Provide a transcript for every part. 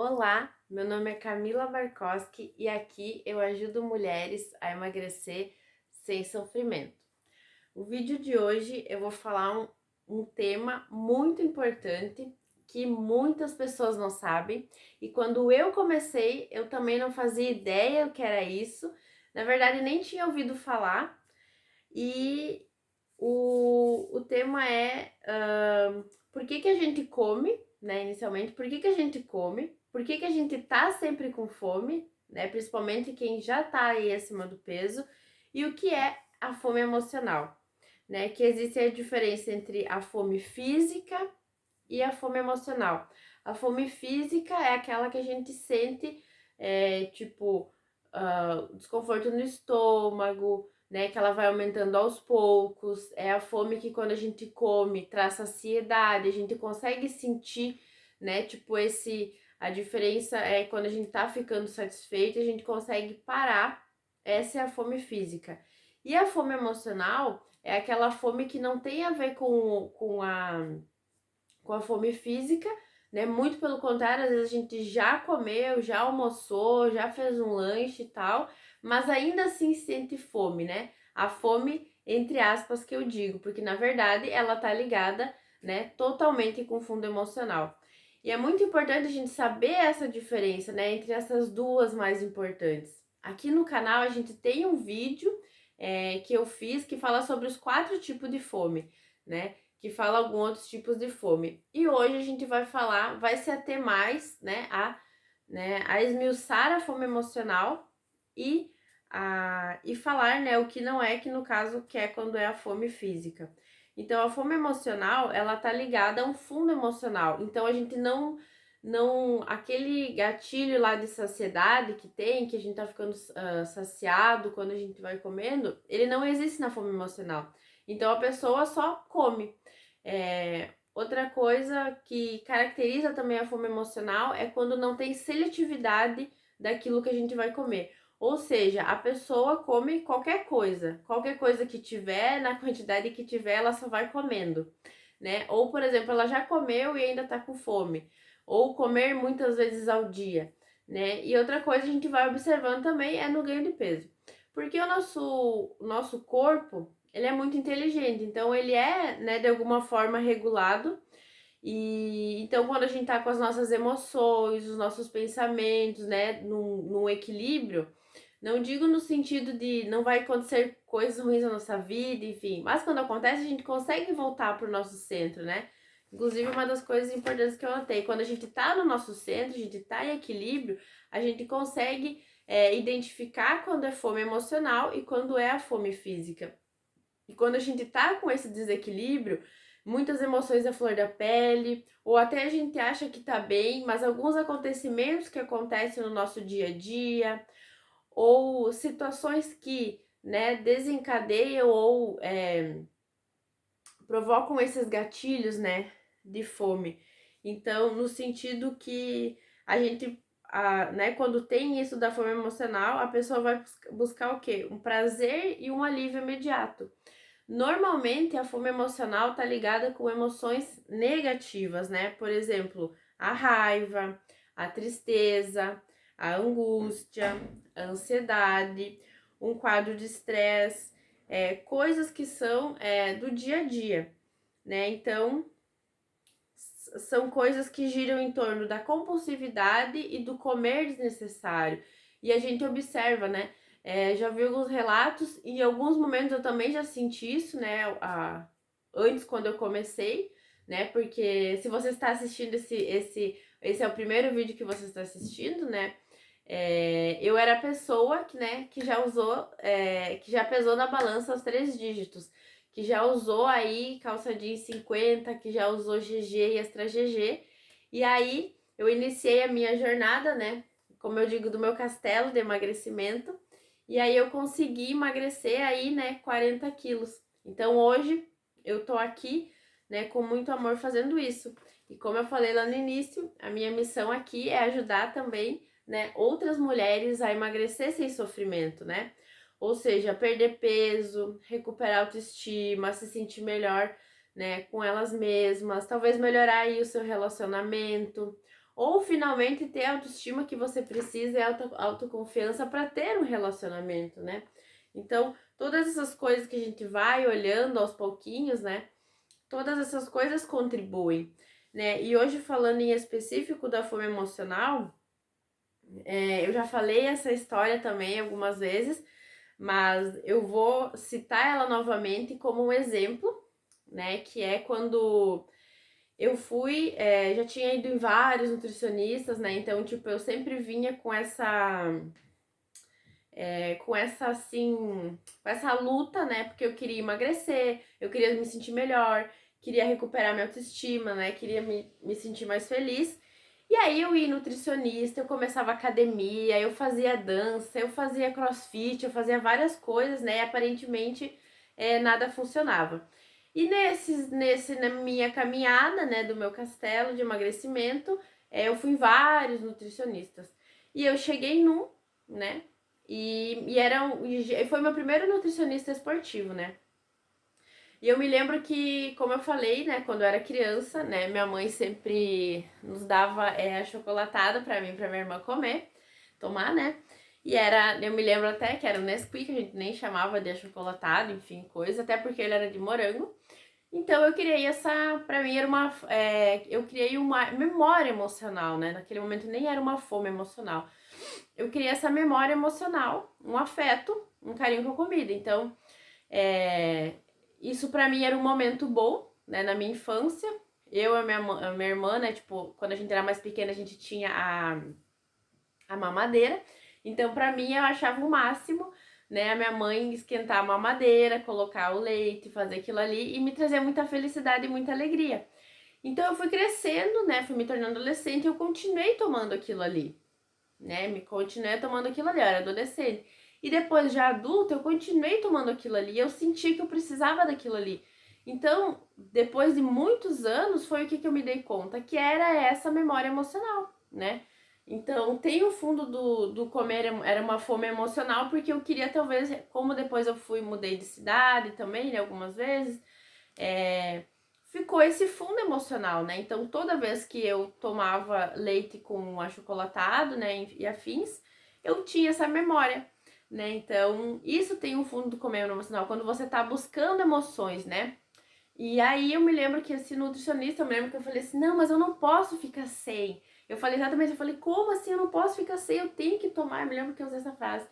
Olá, meu nome é Camila Barkowski e aqui eu ajudo mulheres a emagrecer sem sofrimento. O vídeo de hoje eu vou falar um tema muito importante que muitas pessoas não sabem, e quando eu comecei eu também não fazia ideia o que era isso, na verdade nem tinha ouvido falar, e o tema é por que que a gente come, né? Inicialmente, por que que a gente come? Por que que a gente tá sempre com fome, né? Principalmente quem já tá aí acima do peso. E o que é a fome emocional, né? Que existe a diferença entre a fome física e a fome emocional. A fome física é aquela que a gente sente, tipo, desconforto no estômago, né? Que ela vai aumentando aos poucos. É a fome que quando a gente come traz saciedade, a gente consegue sentir, né? Tipo, a diferença é quando a gente tá ficando satisfeito, a gente consegue parar. Essa é a fome física. E a fome emocional é aquela fome que não tem a ver com a fome física, né? Muito pelo contrário, às vezes a gente já comeu, já almoçou, já fez um lanche e tal, mas ainda assim sente fome, né? A fome, entre aspas, que eu digo, porque na verdade ela tá ligada, né, totalmente com o fundo emocional. E é muito importante a gente saber essa diferença, né, entre essas duas mais importantes. Aqui no canal a gente tem um vídeo que eu fiz que fala sobre os 4 tipos de fome, né? Que fala alguns outros tipos de fome. E hoje a gente vai falar, vai se ater mais, a esmiuçar a fome emocional e falar, né, o que não é, que no caso que é quando é a fome física. Então a fome emocional, ela tá ligada a um fundo emocional. Então a gente não aquele gatilho lá de saciedade que tem, que a gente tá ficando saciado quando a gente vai comendo, ele não existe na fome emocional. Então a pessoa só come. Outra coisa que caracteriza também a fome emocional é quando não tem seletividade daquilo que a gente vai comer. Ou seja, a pessoa come qualquer coisa que tiver, na quantidade que tiver, ela só vai comendo, né? Ou, por exemplo, ela já comeu e ainda tá com fome, ou comer muitas vezes ao dia, né? E outra coisa que a gente vai observando também é no ganho de peso. Porque o nosso corpo, ele é muito inteligente, então ele é, né, de alguma forma regulado. E então quando a gente tá com as nossas emoções, os nossos pensamentos, né, num equilíbrio, não digo no sentido de não vai acontecer coisas ruins na nossa vida, enfim, mas quando acontece a gente consegue voltar pro nosso centro, né? Inclusive, uma das coisas importantes que eu notei, quando a gente tá no nosso centro, a gente tá em equilíbrio, a gente consegue identificar quando é fome emocional e quando é a fome física. E quando a gente tá com esse desequilíbrio, muitas emoções à flor da pele, ou até a gente acha que tá bem, mas alguns acontecimentos que acontecem no nosso dia a dia, ou situações que, né, desencadeiam ou provocam esses gatilhos, né, de fome. Então, no sentido que a gente, né, quando tem isso da fome emocional, a pessoa vai buscar o quê? Um prazer e um alívio imediato. Normalmente, a fome emocional tá ligada com emoções negativas, né? Por exemplo, a raiva, a tristeza, a angústia, a ansiedade, um quadro de estresse, coisas que são do dia a dia, né? Então, são coisas que giram em torno da compulsividade e do comer desnecessário. E a gente observa, né? Já vi alguns relatos e em alguns momentos eu também já senti isso, né? Antes, quando eu comecei, né? Porque se você está assistindo esse é o primeiro vídeo que você está assistindo, né? Eu era a pessoa que, né, que já usou, que já pesou na balança os 3 dígitos, que já usou aí calça jeans 50, que já usou GG e extra GG. E aí eu iniciei a minha jornada, né, como eu digo, do meu castelo de emagrecimento. E aí eu consegui emagrecer aí, né, 40 quilos. Então hoje eu tô aqui, né, com muito amor fazendo isso. E como eu falei lá no início, a minha missão aqui é ajudar também, né, outras mulheres a emagrecer sem sofrimento, né? Ou seja, perder peso, recuperar a autoestima, se sentir melhor, né, com elas mesmas, talvez melhorar aí o seu relacionamento, ou finalmente ter a autoestima que você precisa e autoconfiança para ter um relacionamento, né? Então, todas essas coisas que a gente vai olhando aos pouquinhos, né? Todas essas coisas contribuem, né? E hoje, falando em específico da fome emocional, eu já falei essa história também algumas vezes, mas eu vou citar ela novamente como um exemplo, né? Que é quando eu fui, já tinha ido em vários nutricionistas, né? Então, tipo, eu sempre vinha com essa luta, né? Porque eu queria emagrecer, eu queria me sentir melhor, queria recuperar minha autoestima, né? Queria me sentir mais feliz. E aí eu ia nutricionista, eu começava academia, eu fazia dança, eu fazia crossfit, eu fazia várias coisas, né? E aparentemente nada funcionava. E na minha caminhada, né, do meu castelo de emagrecimento, eu fui em vários nutricionistas. E eu cheguei num, né? E foi meu primeiro nutricionista esportivo, né? E eu me lembro que, como eu falei, né, quando eu era criança, né, minha mãe sempre nos dava chocolatada pra mim e pra minha irmã tomar, né? E eu me lembro até que era o Nesquik, a gente nem chamava de achocolatado, enfim, coisa, até porque ele era de morango. Então eu criei pra mim eu criei uma memória emocional, né? Naquele momento nem era uma fome emocional. Eu criei essa memória emocional, um afeto, um carinho com a comida. Então, isso pra mim era um momento bom, né, na minha infância. Eu e a minha irmã, né, tipo, quando a gente era mais pequena, a gente tinha a mamadeira. Então, pra mim, eu achava o máximo, né, a minha mãe esquentar a mamadeira, colocar o leite, fazer aquilo ali e me trazia muita felicidade e muita alegria. Então, eu fui crescendo, né, fui me tornando adolescente e eu continuei tomando aquilo ali, né, continuei tomando aquilo ali, eu era adolescente. E depois, já adulta, eu continuei tomando aquilo ali, eu senti que eu precisava daquilo ali. Então, depois de muitos anos, foi o que eu me dei conta, que era essa memória emocional, né? Então, tem o fundo do comer, era uma fome emocional, porque eu queria talvez, como depois mudei de cidade também, né, algumas vezes, ficou esse fundo emocional, né? Então, toda vez que eu tomava leite com achocolatado, né, e afins, eu tinha essa memória, né? Então, isso tem um fundo do comer emocional, quando você tá buscando emoções, né? E aí eu me lembro que esse nutricionista, eu me lembro que eu falei assim, não, mas eu não posso ficar sem. Eu falei exatamente, eu falei, como assim eu não posso ficar sem? Eu tenho que tomar, eu me lembro que eu usei essa frase.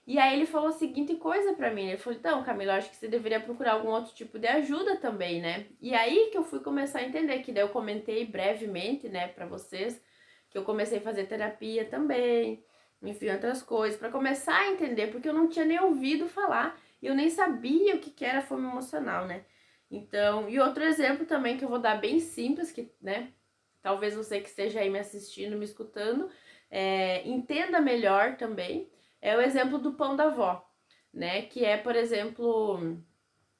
E aí ele falou a seguinte coisa pra mim, ele falou, então, Camila, eu acho que você deveria procurar algum outro tipo de ajuda também, né? E aí que eu fui começar a entender, que daí eu comentei brevemente, né, pra vocês, que eu comecei a fazer terapia também, enfim, outras coisas, pra começar a entender, porque eu não tinha nem ouvido falar, e eu nem sabia o que era fome emocional, né? Então, e outro exemplo também que eu vou dar bem simples, que, né, talvez você que esteja aí me assistindo, me escutando, entenda melhor também, é o exemplo do pão da avó, né? Que é, por exemplo,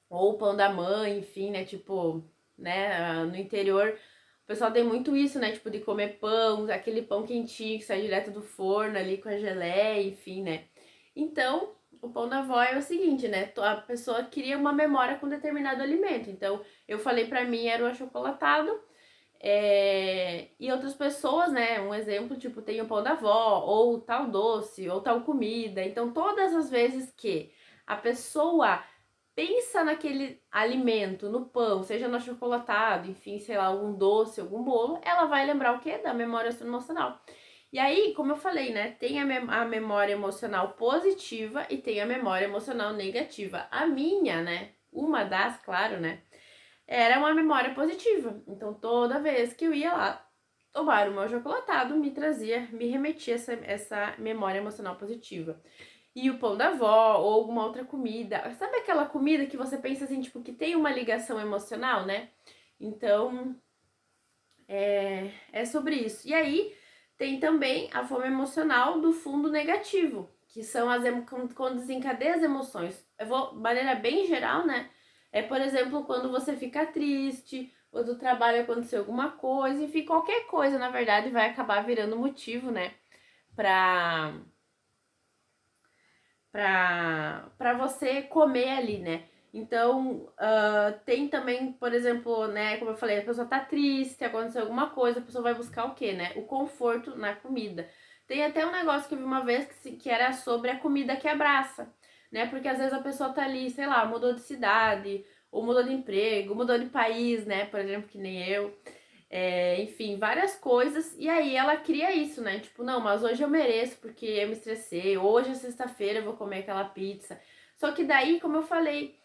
ou o pão da mãe, enfim, né? Tipo, né? No interior, o pessoal tem muito isso, né? Tipo, de comer pão, aquele pão quentinho que sai direto do forno ali com a geleia, enfim, né? Então, o pão da avó é o seguinte, né? A pessoa cria uma memória com determinado alimento. Então, eu falei pra mim era o achocolatado, e outras pessoas, né? Um exemplo, tipo, tem o pão da avó, ou tal doce, ou tal comida. Então, todas as vezes que a pessoa pensa naquele alimento, no pão, seja no achocolatado, enfim, sei lá, algum doce, algum bolo, ela vai lembrar o quê? Da memória emocional. E aí, como eu falei, né? Tem a memória emocional positiva e tem a memória emocional negativa. A minha, né? Uma das, claro, né? Era uma memória positiva. Então, toda vez que eu ia lá tomar o meu chocolatado, me remetia essa memória emocional positiva. E o pão da avó, ou alguma outra comida. Sabe aquela comida que você pensa assim, tipo, que tem uma ligação emocional, né? Então, é sobre isso. E aí, tem também a fome emocional do fundo negativo, que são quando desencadeia as emoções. Eu vou, de maneira bem geral, né? Por exemplo, quando você fica triste, ou do trabalho aconteceu alguma coisa, enfim, qualquer coisa, na verdade, vai acabar virando motivo, né? Pra você comer ali, né? Então, tem também, por exemplo, né, como eu falei, a pessoa tá triste, aconteceu alguma coisa, a pessoa vai buscar o quê, né? O conforto na comida. Tem até um negócio que eu vi uma vez que era sobre a comida que abraça, né? Porque às vezes a pessoa tá ali, sei lá, mudou de cidade, ou mudou de emprego, mudou de país, né? Por exemplo, que nem eu. Enfim, várias coisas. E aí ela cria isso, né? Tipo, não, mas hoje eu mereço porque eu me estressei. Hoje é sexta-feira, eu vou comer aquela pizza. Só que daí, como eu falei,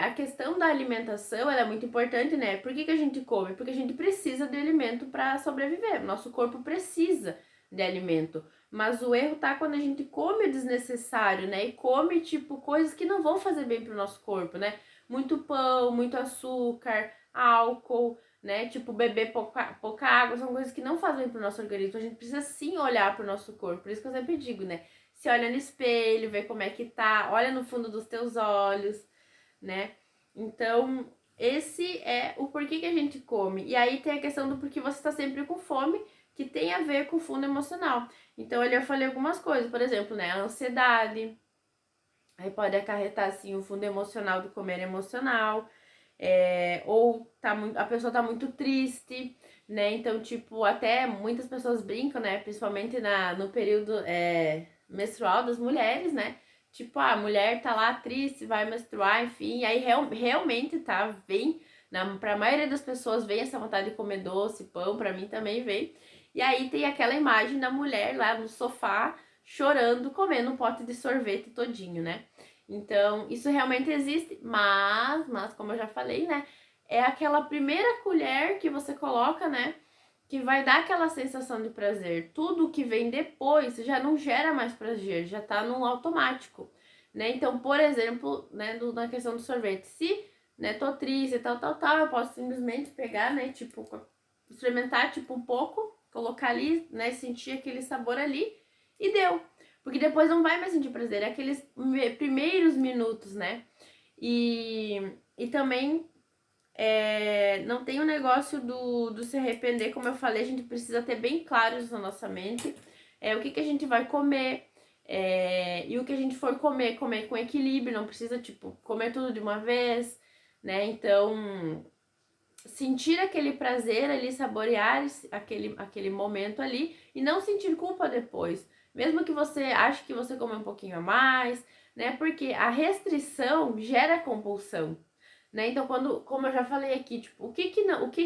a questão da alimentação ela é muito importante, né? Por que a gente come? Porque a gente precisa de alimento para sobreviver. Nosso corpo precisa de alimento. Mas o erro tá quando a gente come o desnecessário, né? E come, tipo, coisas que não vão fazer bem pro nosso corpo, né? Muito pão, muito açúcar, álcool, né? Tipo, beber pouca água, são coisas que não fazem bem pro nosso organismo. A gente precisa sim olhar pro nosso corpo. Por isso que eu sempre digo, né? Se olha no espelho, vê como é que tá, olha no fundo dos teus olhos, né? Então, esse é o porquê que a gente come. E aí tem a questão do porquê você está sempre com fome, que tem a ver com o fundo emocional. Então, ali eu falei algumas coisas, por exemplo, né? A ansiedade, aí pode acarretar, assim, o fundo emocional do comer emocional. Ou a pessoa tá muito triste, né? Então, tipo, até muitas pessoas brincam, né? Principalmente no período menstrual das mulheres, né? Tipo, a mulher tá lá triste, vai menstruar, enfim, e aí realmente tá, vem, pra maioria das pessoas vem essa vontade de comer doce, pão, pra mim também vem. E aí tem aquela imagem da mulher lá no sofá, chorando, comendo um pote de sorvete todinho, né? Então, isso realmente existe, mas como eu já falei, né? É aquela primeira colher que você coloca, né? Que vai dar aquela sensação de prazer. Tudo que vem depois já não gera mais prazer, já tá no automático, né? Então, por exemplo, né, na questão do sorvete, se, né, tô triste, tal, eu posso simplesmente pegar, né, tipo, experimentar, tipo, um pouco, colocar ali, né, sentir aquele sabor ali e deu. Porque depois não vai mais sentir prazer, é aqueles primeiros minutos, né? E também não tem o negócio do se arrepender, como eu falei, a gente precisa ter bem claro isso na nossa mente. O que a gente vai comer. E o que a gente for comer com equilíbrio, não precisa, tipo, comer tudo de uma vez, né? Então, sentir aquele prazer ali, saborear aquele momento ali e não sentir culpa depois. Mesmo que você ache que você come um pouquinho a mais, né? Porque a restrição gera compulsão, né? Então, como eu já falei aqui, tipo, o que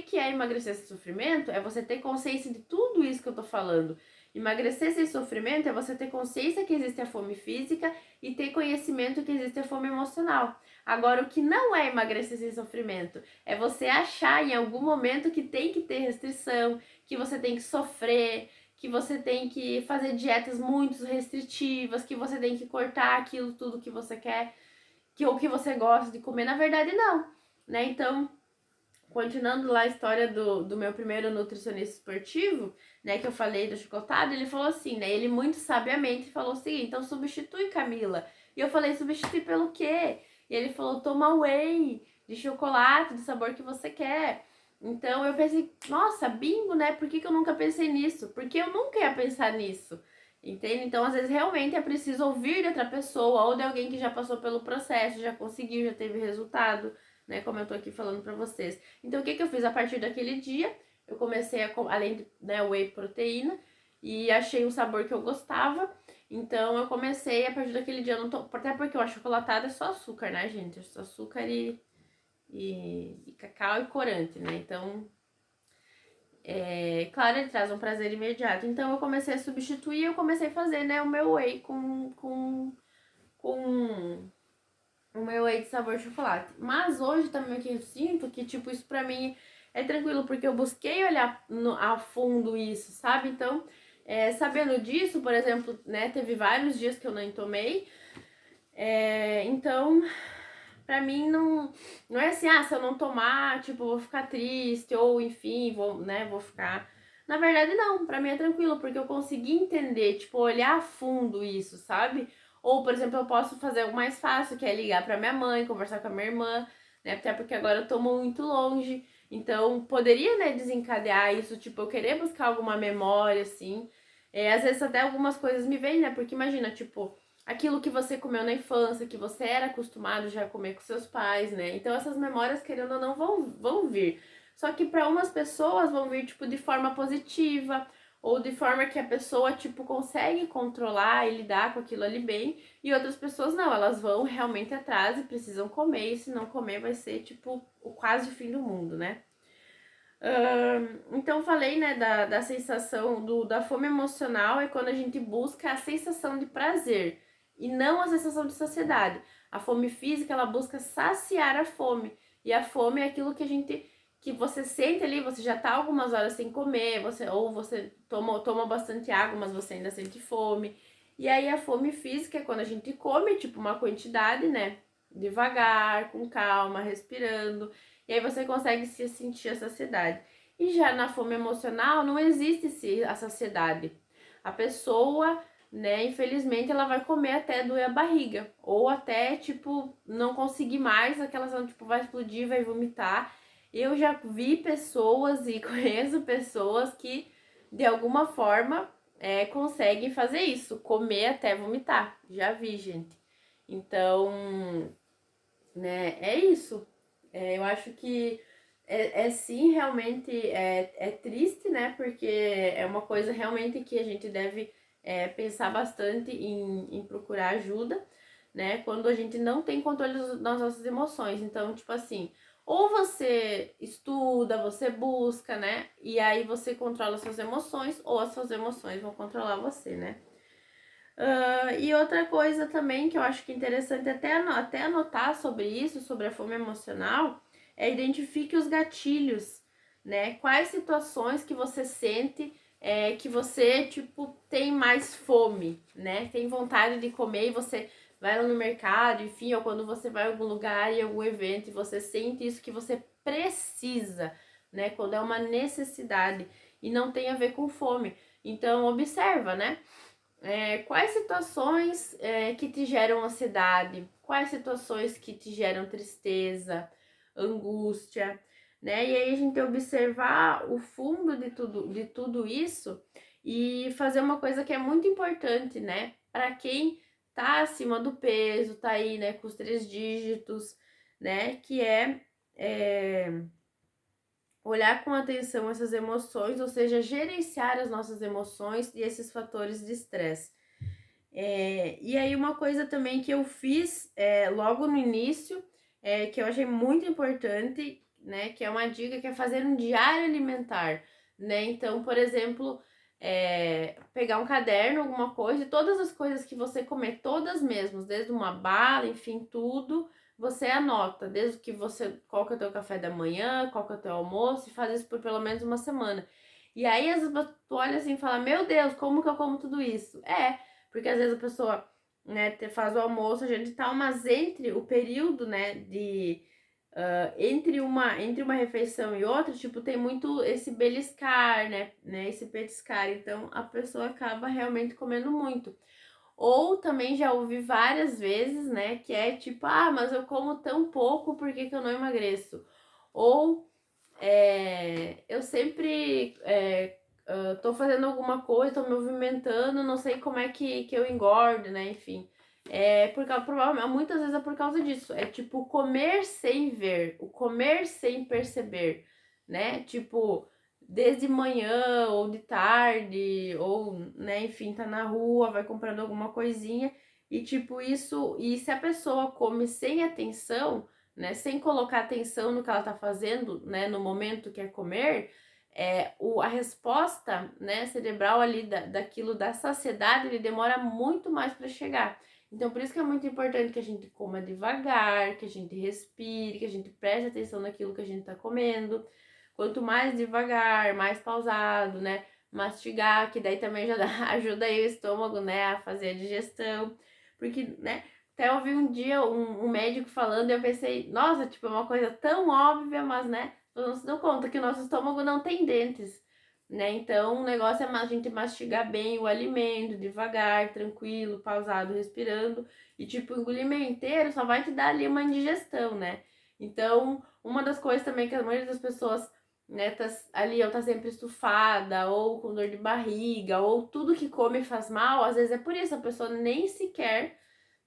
que é emagrecer sem sofrimento? É você ter consciência de tudo isso que eu tô falando. Emagrecer sem sofrimento é você ter consciência que existe a fome física e ter conhecimento que existe a fome emocional. Agora, o que não é emagrecer sem sofrimento é você achar em algum momento que tem que ter restrição, que você tem que sofrer, que você tem que fazer dietas muito restritivas, que você tem que cortar aquilo tudo que você quer, ou que você gosta de comer. Na verdade, não, né? Então, continuando lá a história do meu primeiro nutricionista esportivo, né, que eu falei do chicotado, ele falou assim, né, ele muito sabiamente falou o seguinte, então substitui, Camila. E eu falei, substitui pelo quê? E ele falou, toma whey de chocolate, do sabor que você quer. Então eu pensei, nossa, bingo, né? Por que eu nunca pensei nisso? Porque eu nunca ia pensar nisso, entende? Então às vezes realmente é preciso ouvir de outra pessoa ou de alguém que já passou pelo processo, já conseguiu, já teve resultado, né? Como eu tô aqui falando pra vocês. Então, o que eu fiz a partir daquele dia? Eu comecei além de, né, whey proteína, e achei um sabor que eu gostava. Então, eu comecei a partir daquele dia, eu não tô, até porque o achocolatado é só açúcar, né, gente? É só açúcar e cacau e corante, né? Então, claro, ele traz um prazer imediato. Então, eu comecei a substituir, eu comecei a fazer, né, o meu whey com o meu whey de sabor chocolate. Mas hoje também que eu sinto que, tipo, isso pra mim é tranquilo, porque eu busquei olhar a fundo isso, sabe? Então, sabendo disso, por exemplo, né, teve vários dias que eu nem tomei. Então, pra mim não é assim, se eu não tomar, tipo, vou ficar triste, ou enfim, vou ficar. Na verdade, não, pra mim é tranquilo, porque eu consegui entender, tipo, olhar a fundo isso, sabe? Ou, por exemplo, eu posso fazer o mais fácil, que é ligar pra minha mãe, conversar com a minha irmã, né? Até porque agora eu tô muito longe. Então, poderia, né, desencadear isso, tipo, eu querer buscar alguma memória, assim. Às vezes até algumas coisas me vêm, né? Porque imagina, tipo, aquilo que você comeu na infância, que você era acostumado já a comer com seus pais, né? Então essas memórias, querendo ou não, vão vir. Só que para umas pessoas vão vir, tipo, de forma positiva, ou de forma que a pessoa, tipo, consegue controlar e lidar com aquilo ali bem, e outras pessoas não, elas vão realmente atrás e precisam comer, e se não comer vai ser, tipo, o quase fim do mundo, né? Então falei, né, da sensação da fome emocional é quando a gente busca a sensação de prazer e não a sensação de saciedade. A fome física, ela busca saciar a fome, e a fome é aquilo que você sente ali, você já tá algumas horas sem comer, ou você toma bastante água, mas você ainda sente fome. E aí a fome física é quando a gente come, tipo, uma quantidade, né, devagar, com calma, respirando. E aí você consegue se sentir a saciedade. E já na fome emocional não existe a saciedade. A pessoa, né, infelizmente, ela vai comer até doer a barriga. Ou até, tipo, não conseguir mais, aquela sensação, tipo, vai explodir, vai vomitar. Eu já vi pessoas e conheço pessoas que, de alguma forma, conseguem fazer isso. Comer até vomitar. Já vi, gente. Então, né, é isso. Eu acho que sim, realmente é triste, né? Porque é uma coisa realmente que a gente deve pensar bastante em procurar ajuda, né? Quando a gente não tem controle das nossas emoções. Então, tipo assim, ou você estuda, você busca, né? E aí você controla suas emoções, ou as suas emoções vão controlar você, né? E outra coisa também que eu acho que é interessante até anotar sobre isso, sobre a fome emocional, é identifique os gatilhos, né? Quais situações que você sente que você, tipo, tem mais fome, né? Tem vontade de comer e você vai lá no mercado, enfim, ou quando você vai a algum lugar, em algum evento, e você sente isso que você precisa, né? Quando é uma necessidade e não tem a ver com fome. Então, observa, né? Quais situações que te geram ansiedade? Quais situações que te geram tristeza, angústia, né? E aí a gente observar o fundo de tudo isso e fazer uma coisa que é muito importante, né? Para quem tá acima do peso, tá aí, né, com os 3 dígitos, né? Que é olhar com atenção essas emoções, ou seja, gerenciar as nossas emoções e esses fatores de estresse. E aí uma coisa também que eu fiz logo no início, que eu achei muito importante, né, que é uma dica, que é fazer um diário alimentar, né? Então, por exemplo, pegar um caderno, alguma coisa, e todas as coisas que você comer, todas mesmo, desde uma bala, enfim, tudo, você anota, desde que qual que é o teu café da manhã, qual que é o teu almoço, e faz isso por pelo menos uma semana. E aí, às vezes, tu olha assim e fala, meu Deus, como que eu como tudo isso? Porque às vezes a pessoa, né, faz o almoço, a gente tá, mas entre o período, né, entre uma refeição e outra, tipo, tem muito esse beliscar, né, esse petiscar, então a pessoa acaba realmente comendo muito. Ou também já ouvi várias vezes, né, que é tipo, mas eu como tão pouco, por que eu não emagreço? Ou eu sempre tô fazendo alguma coisa, tô me movimentando, não sei como é que eu engordo, né? Enfim. Provavelmente, muitas vezes é por causa disso. É tipo comer sem ver, o comer sem perceber, né? Tipo, desde manhã ou de tarde, ou, né, enfim, tá na rua, vai comprando alguma coisinha. E tipo, isso. E se a pessoa come sem atenção, né, sem colocar atenção no que ela tá fazendo, né, no momento que é comer, a resposta, né, cerebral ali daquilo, da saciedade, ele demora muito mais para chegar. Então, por isso que é muito importante que a gente coma devagar, que a gente respire, que a gente preste atenção naquilo que a gente tá comendo. Quanto mais devagar, mais pausado, né, mastigar, que daí também já ajuda aí o estômago, né, a fazer a digestão. Porque, né, até ouvi um dia um médico falando e eu pensei, nossa, tipo, é uma coisa tão óbvia, mas, né, não se dão conta que o nosso estômago não tem dentes, né? Então, o negócio é a gente mastigar bem o alimento, devagar, tranquilo, pausado, respirando. E, tipo, engolir meio inteiro só vai te dar ali uma indigestão, né? Então, uma das coisas também que a maioria das pessoas né, tá ali, ou tá sempre estufada, ou com dor de barriga, ou tudo que come faz mal, às vezes é por isso, a pessoa nem sequer,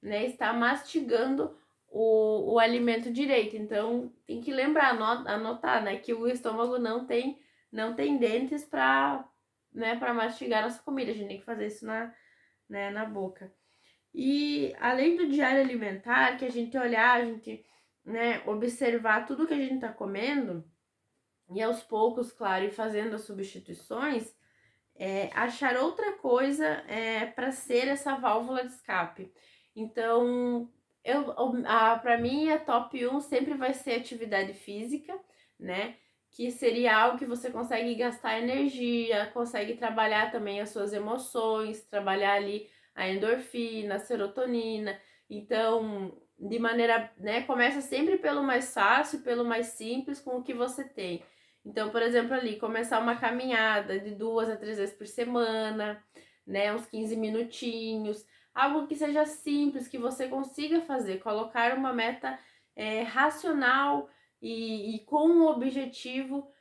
né, está mastigando o alimento direito. Então, tem que lembrar, anotar, né, que o estômago não tem dentes para, né, para mastigar nossa comida. A gente tem que fazer isso na boca. E além do diário alimentar, que a gente olhar, a gente, né, observar tudo que a gente tá comendo, e aos poucos, claro, ir fazendo as substituições, achar outra coisa para ser essa válvula de escape. Então, para mim, a top 1 sempre vai ser atividade física, né? Que seria algo que você consegue gastar energia, consegue trabalhar também as suas emoções, trabalhar ali a endorfina, a serotonina. Então, de maneira, né? Começa sempre pelo mais fácil, pelo mais simples, com o que você tem. Então, por exemplo, ali, começar uma caminhada de 2 a 3 vezes por semana, né? Uns 15 minutinhos. Algo que seja simples, que você consiga fazer. Colocar uma meta racional e com um objetivo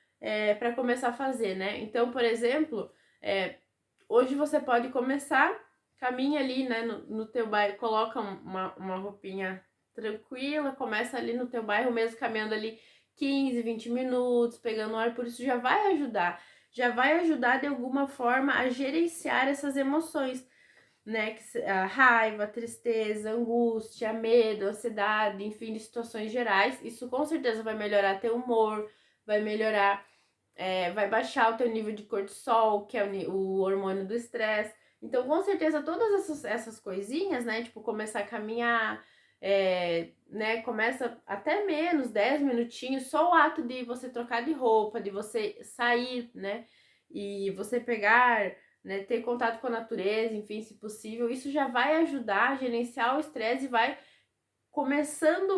para começar a fazer, né? Então, por exemplo, hoje você pode começar, caminha ali, né, no teu bairro, coloca uma roupinha tranquila, começa ali no teu bairro mesmo, caminhando ali 15, 20 minutos, pegando ar, por isso já vai ajudar de alguma forma a gerenciar essas emoções, né, a raiva, a tristeza, a angústia, medo, a ansiedade, enfim, de situações gerais. Isso com certeza vai melhorar teu humor, vai melhorar, vai baixar o teu nível de cortisol, que é o hormônio do estresse. Então, com certeza, todas essas coisinhas, né, tipo, começar a caminhar, né, começa até menos, 10 minutinhos, só o ato de você trocar de roupa, de você sair, né, e você pegar, né, ter contato com a natureza, enfim, se possível, isso já vai ajudar a gerenciar o estresse e vai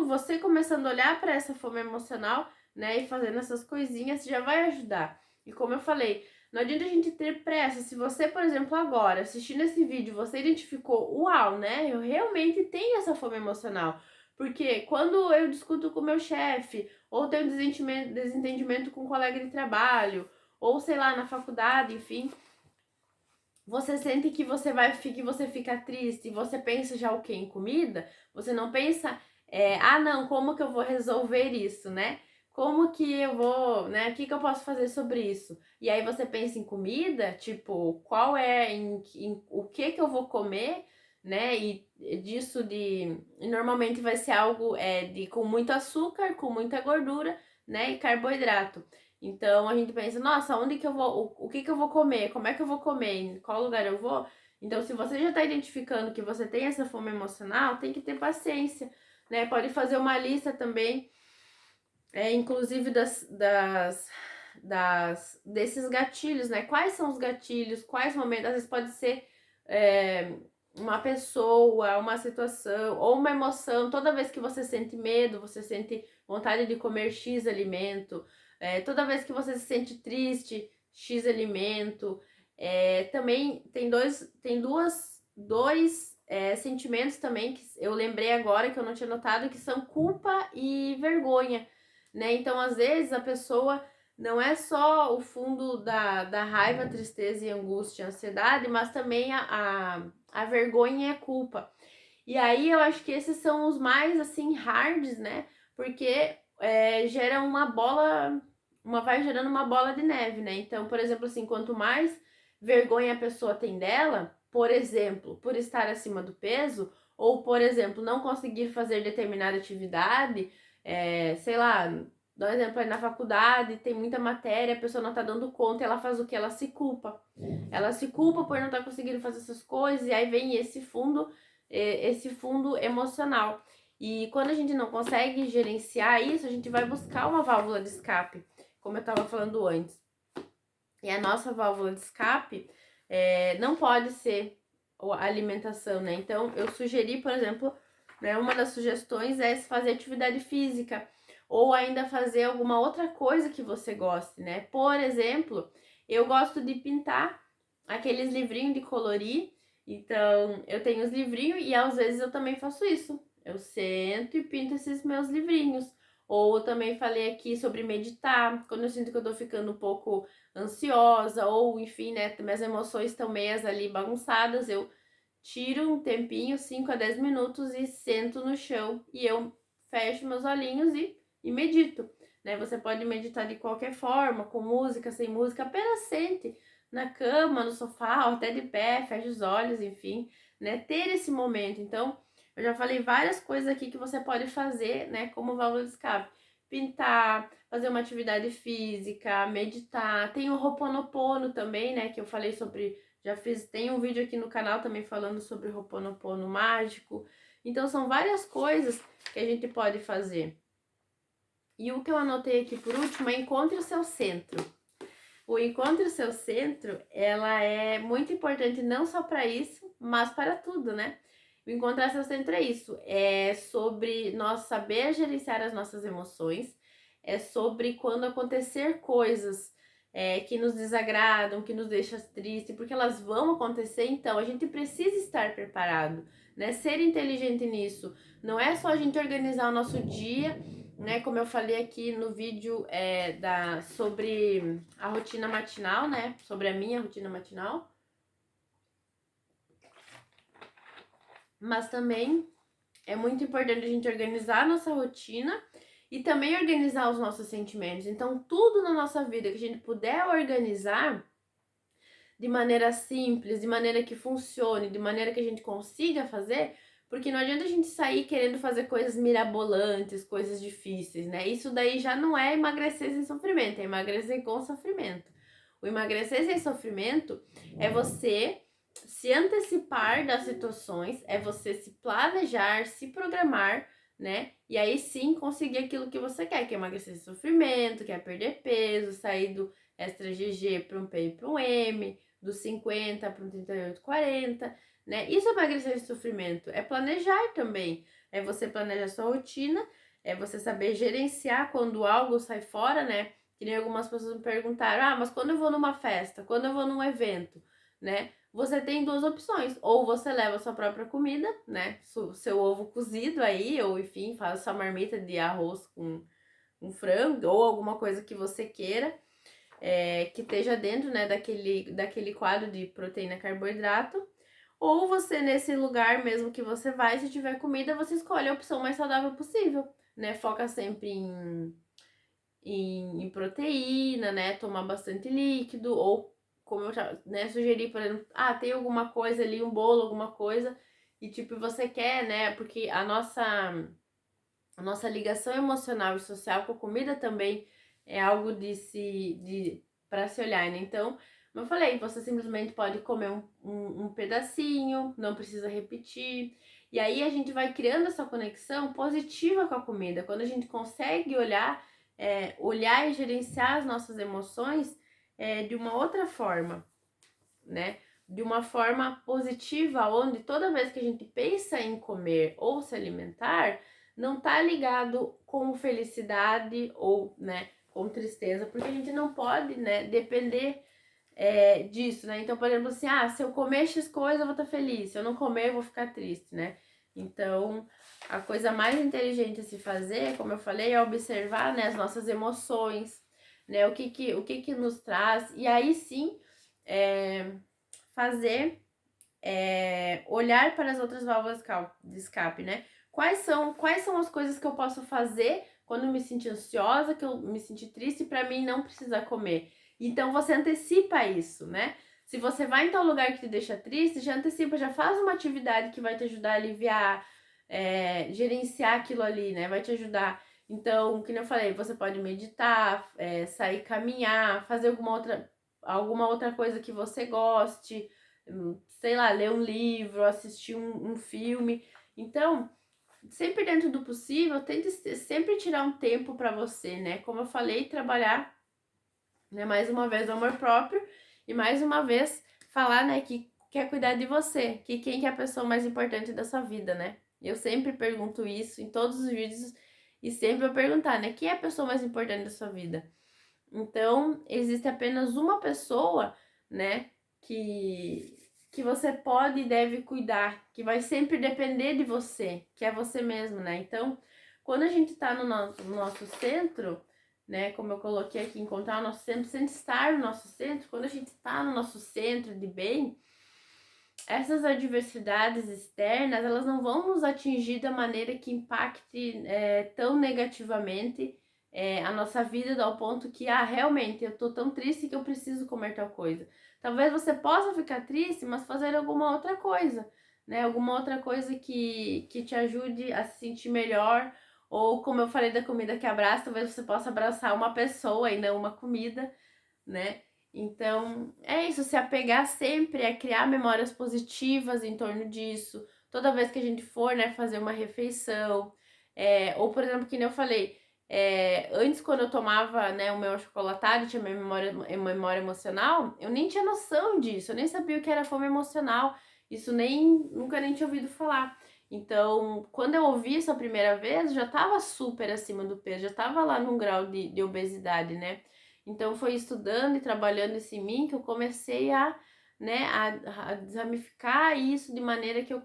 você começando a olhar para essa fome emocional, né, e fazendo essas coisinhas, já vai ajudar. E como eu falei, não adianta a gente ter pressa. Se você, por exemplo, agora, assistindo esse vídeo, você identificou, uau, né, eu realmente tenho essa fome emocional. Porque quando eu discuto com o meu chefe, ou tenho desentendimento com um colega de trabalho, ou sei lá, na faculdade, enfim, você sente que você fica triste, você pensa já o que em comida, você não pensa, não, como que eu vou resolver isso, né? Como que eu vou, né? O que que eu posso fazer sobre isso? E aí você pensa em comida, tipo, qual é, em o que eu vou comer, né? E disso e normalmente vai ser algo com muito açúcar, com muita gordura, né? E carboidrato. Então a gente pensa, nossa, onde que eu vou, o que que eu vou comer, como é que eu vou comer, em qual lugar eu vou? Então, se você já está identificando que você tem essa fome emocional, tem que ter paciência, né? Pode fazer uma lista também, inclusive desses gatilhos, né? Quais são os gatilhos, quais momentos, às vezes pode ser uma pessoa, uma situação ou uma emoção. Toda vez que você sente medo, você sente vontade de comer X alimento. Toda vez que você se sente triste, X alimento. Também tem dois sentimentos também que eu lembrei agora que eu não tinha notado, que são culpa e vergonha, né? Então, às vezes, a pessoa não é só o fundo da raiva, tristeza e angústia, ansiedade, mas também a vergonha e a culpa. E aí eu acho que esses são os mais, assim, hards, né? Porque gera vai gerando uma bola de neve, né? Então, por exemplo, assim, quanto mais vergonha a pessoa tem dela, por exemplo, por estar acima do peso, ou, por exemplo, não conseguir fazer determinada atividade, sei lá, dá um exemplo aí na faculdade, tem muita matéria, a pessoa não tá dando conta, ela faz o que? Ela se culpa. Ela se culpa por não estar conseguindo fazer essas coisas, e aí vem esse fundo emocional. E quando a gente não consegue gerenciar isso, a gente vai buscar uma válvula de escape, como eu estava falando antes. E a nossa válvula de escape não pode ser a alimentação, né? Então, eu sugeri, por exemplo, né, uma das sugestões é fazer atividade física ou ainda fazer alguma outra coisa que você goste, né? Por exemplo, eu gosto de pintar aqueles livrinhos de colorir, então eu tenho os livrinhos e às vezes eu também faço isso. Eu sento e pinto esses meus livrinhos. Ou eu também falei aqui sobre meditar, quando eu sinto que eu tô ficando um pouco ansiosa, ou enfim, né, minhas emoções estão meias ali bagunçadas, eu tiro um tempinho, 5 a 10 minutos e sento no chão e eu fecho meus olhinhos e medito, né? Você pode meditar de qualquer forma, com música, sem música, apenas sente na cama, no sofá, ou até de pé, feche os olhos, enfim, né? Ter esse momento. Então, eu já falei várias coisas aqui que você pode fazer, né, como válvula de escape. Pintar, fazer uma atividade física, meditar. Tem o Ho'oponopono também, né, que eu falei sobre, já fiz, tem um vídeo aqui no canal também falando sobre o Ho'oponopono mágico. Então são várias coisas que a gente pode fazer. E o que eu anotei aqui por último é encontre o seu centro. O encontre o seu centro, ela é muito importante não só para isso, mas para tudo, né? O encontrar seu centro é isso, é sobre nós saber gerenciar as nossas emoções, é sobre quando acontecer coisas que nos desagradam, que nos deixam tristes, porque elas vão acontecer, então a gente precisa estar preparado, né? Ser inteligente nisso. Não é só a gente organizar o nosso dia, né? Como eu falei aqui no vídeo sobre a rotina matinal, né? Sobre a minha rotina matinal. Mas também é muito importante a gente organizar a nossa rotina e também organizar os nossos sentimentos. Então, tudo na nossa vida que a gente puder organizar de maneira simples, de maneira que funcione, de maneira que a gente consiga fazer, porque não adianta a gente sair querendo fazer coisas mirabolantes, coisas difíceis, né? Isso daí já não é emagrecer sem sofrimento, é emagrecer com sofrimento. O emagrecer sem sofrimento é você se antecipar das situações, é você se planejar, se programar, né? E aí sim conseguir aquilo que você quer, que é emagrecer sem sofrimento, que é perder peso, sair do extra GG para um P e para um M, dos 50 para um 38, 40, né? Isso é emagrecer sem sofrimento, é planejar também, é você planejar sua rotina, é você saber gerenciar quando algo sai fora, né? Que nem algumas pessoas me perguntaram, mas quando eu vou numa festa, quando eu vou num evento, né? Você tem duas opções, ou você leva sua própria comida, né? Seu ovo cozido aí, ou enfim, faz sua marmita de arroz com frango, ou alguma coisa que você queira, que esteja dentro, né, daquele quadro de proteína e carboidrato. Ou você, nesse lugar mesmo que você vai, se tiver comida, você escolhe a opção mais saudável possível, né? Foca sempre em proteína, né? Tomar bastante líquido, ou como eu já, né, sugeri, por exemplo, tem alguma coisa ali, um bolo, alguma coisa, e tipo, você quer, né? Porque a nossa ligação emocional e social com a comida também é algo para se olhar, né? Então, como eu falei, você simplesmente pode comer um pedacinho, não precisa repetir. E aí a gente vai criando essa conexão positiva com a comida. Quando a gente consegue olhar e gerenciar as nossas emoções de uma outra forma, né? De uma forma positiva, onde toda vez que a gente pensa em comer ou se alimentar, não tá ligado com felicidade ou, né, com tristeza, porque a gente não pode, né, depender disso, né? Então, por exemplo, assim, se eu comer X coisa, eu vou estar feliz, se eu não comer, eu vou ficar triste, né? Então, a coisa mais inteligente a se fazer, como eu falei, é observar, né, as nossas emoções, né? O que nos traz, e aí sim, olhar para as outras válvulas de escape, né? Quais são as coisas que eu posso fazer quando eu me sentir ansiosa, que eu me sentir triste, para mim não precisar comer? Então você antecipa isso, né? Se você vai em tal lugar que te deixa triste, já antecipa, já faz uma atividade que vai te ajudar a aliviar, gerenciar aquilo ali, né? Vai te ajudar. Então, como eu falei, você pode meditar, sair caminhar, fazer alguma outra coisa que você goste, sei lá, ler um livro, assistir um filme. Então, sempre dentro do possível, tente sempre tirar um tempo para você, né? Como eu falei, trabalhar, né, mais uma vez o amor próprio e mais uma vez falar, né, que quer cuidar de você, que quem que é a pessoa mais importante da sua vida, né? Eu sempre pergunto isso em todos os vídeos e sempre vou perguntar, né, quem é a pessoa mais importante da sua vida? Então, existe apenas uma pessoa, né, que você pode e deve cuidar, que vai sempre depender de você, que é você mesmo, né? Então, quando a gente tá no nosso centro, né, como eu coloquei aqui, encontrar o nosso centro, sem estar no nosso centro, quando a gente tá no nosso centro de bem, essas adversidades externas, elas não vão nos atingir da maneira que impacte tão negativamente a nossa vida, ao ponto que, realmente, eu tô tão triste que eu preciso comer tal coisa. Talvez você possa ficar triste, mas fazer alguma outra coisa, né? Alguma outra coisa que te ajude a se sentir melhor. Ou, como eu falei da comida que abraça, talvez você possa abraçar uma pessoa e não uma comida, né? Então, é isso, se apegar sempre a criar memórias positivas em torno disso. Toda vez que a gente for, né, fazer uma refeição. Ou, por exemplo, que nem eu falei, antes quando eu tomava, né, o meu achocolatado, tinha minha memória emocional, eu nem tinha noção disso, eu nem sabia o que era fome emocional. Isso nunca nem tinha ouvido falar. Então, quando eu ouvi isso a primeira vez, eu já tava super acima do peso, já tava lá num grau de obesidade, né? Então foi estudando e trabalhando isso em mim que eu comecei né, a desramificar isso de maneira que eu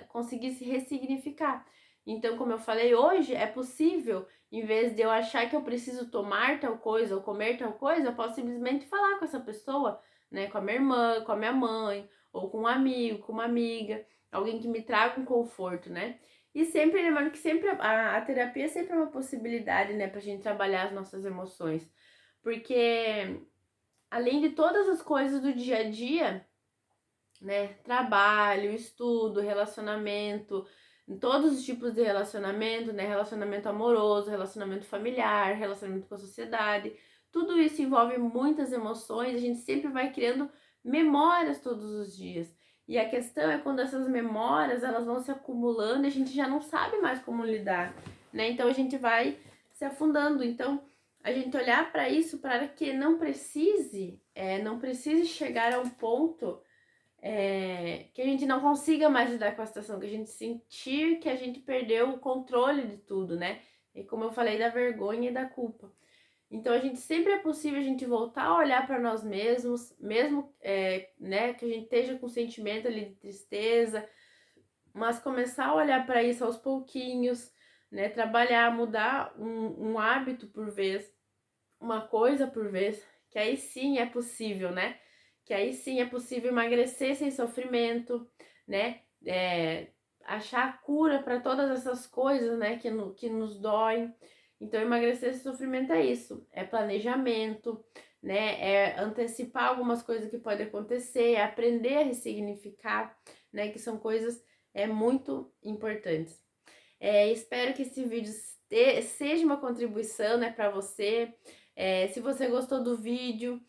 conseguisse ressignificar. Então, como eu falei, hoje é possível, em vez de eu achar que eu preciso tomar tal coisa ou comer tal coisa, eu posso simplesmente falar com essa pessoa, né, com a minha irmã, com a minha mãe, ou com um amigo, com uma amiga, alguém que me traga um conforto, né? E sempre lembrando que sempre a terapia é sempre uma possibilidade, né, pra gente trabalhar as nossas emoções. Porque além de todas as coisas do dia a dia, né, trabalho, estudo, relacionamento, todos os tipos de relacionamento, né, relacionamento amoroso, relacionamento familiar, relacionamento com a sociedade, tudo isso envolve muitas emoções, a gente sempre vai criando memórias todos os dias. E a questão é quando essas memórias, elas vão se acumulando e a gente já não sabe mais como lidar, né? Então a gente vai se afundando. Então, a gente olhar para isso para que não precise chegar a um ponto que a gente não consiga mais lidar com a situação, que a gente sentir que a gente perdeu o controle de tudo, né? E como eu falei, da vergonha e da culpa. Então, a gente sempre é possível a gente voltar a olhar para nós mesmos, mesmo né, que a gente esteja com sentimento ali de tristeza, mas começar a olhar para isso aos pouquinhos, né? Trabalhar, mudar um hábito por vez, uma coisa por vez, que aí sim é possível, né? Que aí sim é possível emagrecer sem sofrimento, né? Achar a cura para todas essas coisas, né? Que nos doem. Então, emagrecer sem sofrimento é isso, é planejamento, né? É antecipar algumas coisas que podem acontecer, é aprender a ressignificar, né? Que são coisas muito importantes. Espero que esse vídeo seja uma contribuição, né, para você. Se você gostou do vídeo,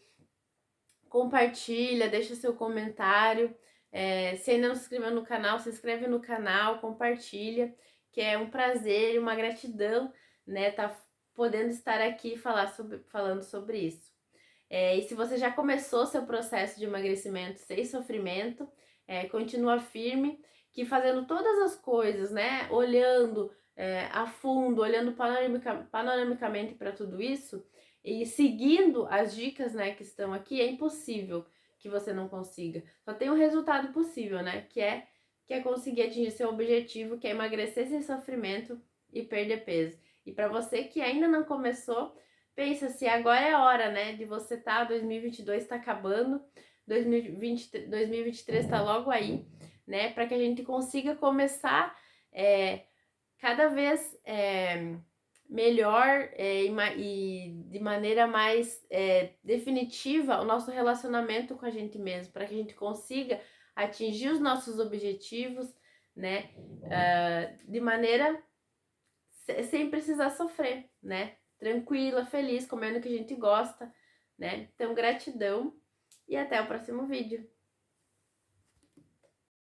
compartilha, deixa seu comentário. Se ainda não se inscreveu no canal, se inscreve no canal, compartilha, que é um prazer e uma gratidão, né, tá podendo estar aqui falando sobre isso. E se você já começou seu processo de emagrecimento sem sofrimento, continua firme, que fazendo todas as coisas, né, olhando a fundo, olhando panoramicamente para tudo isso e seguindo as dicas, né, que estão aqui, é impossível que você não consiga. Só tem um resultado possível, né, que é conseguir atingir seu objetivo, que é emagrecer sem sofrimento e perder peso. E para você que ainda não começou, pensa se agora é a hora, né, de você 2022 tá acabando, 2023 tá logo aí, né, para que a gente consiga começar cada vez melhor e de maneira mais definitiva o nosso relacionamento com a gente mesmo, para que a gente consiga atingir os nossos objetivos, né, de maneira sem precisar sofrer, né, tranquila, feliz, comendo o que a gente gosta, né. Então, gratidão e até o próximo vídeo.